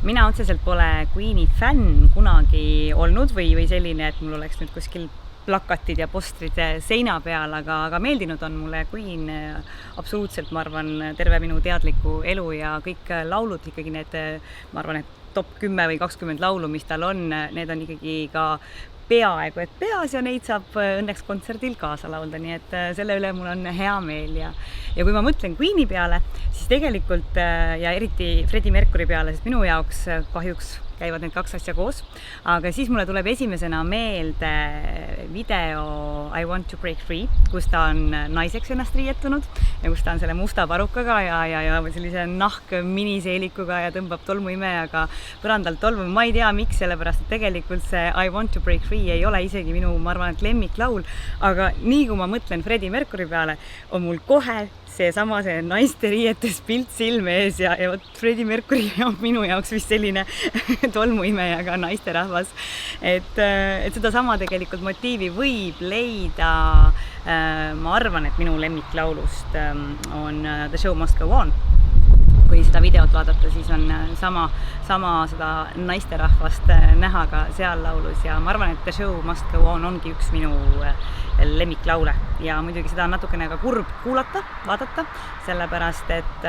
mina otseselt pole Queen'i fänn kunagi olnud või selline, et mul oleks nüüd kuskil plakatid ja postrid seina peal, aga meeldinud on mulle Queen absoluutselt, ma arvan, terve minu teadliku elu ja kõik laulud ikkagi need, ma arvan, et top 10 või 20 laulu, mis tal on, need on ikkagi ka peaaegu et peas ja neid saab õnneks kontserdil kaasa laulda, nii et selle üle mul on hea meel ja kui ma mõtlen Queen'i peale, siis tegelikult ja eriti Freddie Mercury peale, sest minu jaoks kahjuks käivad need kaks asja koos, aga siis mulle tuleb esimesena meelde video I Want to Break Free, kus ta on naiseks ennast riietunud ja kus ta on selle musta parukaga ja sellise nahk miniseelikuga ja tõmbab tolmuimejaga põrandalt tolmu. Ma ei tea, miks, sellepärast, et tegelikult see I Want to Break Free ei ole isegi minu, ma arvan, et lemmiklaul, aga nii kui ma mõtlen Freddie Mercury peale, on mul kohe see naiste riietes pilt silme ees ja vot Freddie Mercury on minu jaoks vist selline tolmuimejaga naisterahvas, et seda sama tegelikult motiivi võib leida, ma arvan, et minu lemmiklaulust on The Show Must Go On. Kui seda videot vaadata, siis on sama seda naisterahvast näha ka seal laulus ja ma arvan, et The Show Must Go On ongi üks minu lemmiklaule ja muidugi seda on natukene ka kurb kuulata, vaadata, sellepärast, et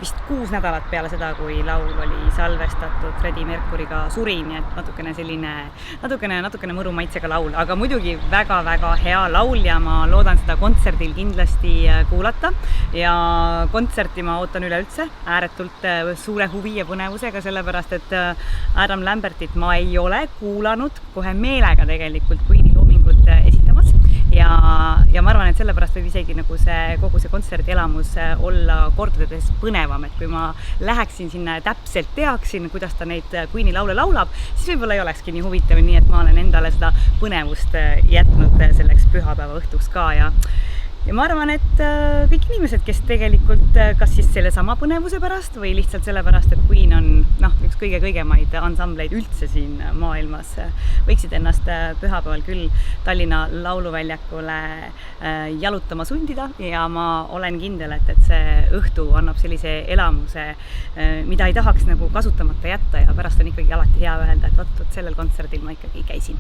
vist 6 nädalat peale seda, kui laul oli salvestatud, Freddie Mercury'ga suri, nii et natukene mõru maitsega laul, aga muidugi väga-väga hea laul ja ma loodan seda kontserdil kindlasti kuulata ja kontserti ma ootan üleüldse ääretult suure huvi ja põnevusega, sellepärast, et Adam Lambertit ma ei ole kuulanud kohe meelega tegelikult Queen'i loomingut esitamas ja ma arvan, et sellepärast võib isegi nagu kogu see kontserdielamus olla kordades põnevam, et kui ma läheksin sinna ja täpselt teaksin, kuidas ta neid Queen'i laule laulab, siis võib-olla ei olekski nii huvitav, nii et ma olen endale seda põnevust jätnud selleks pühapäeva õhtuks ka ja ma arvan, et kõik inimesed, kes tegelikult kas siis selle sama põnevuse pärast või lihtsalt sellepärast, et Queen on üks kõige-kõigemaid ansambleid üldse siin maailmas, võiksid ennast pühapäeval küll Tallinna lauluväljakule jalutama sundida ja ma olen kindel, et see õhtu annab sellise elamuse, mida ei tahaks nagu kasutamata jätta ja pärast on ikkagi alati hea öelda, et vot sellel kontserdil ma ikkagi käisin.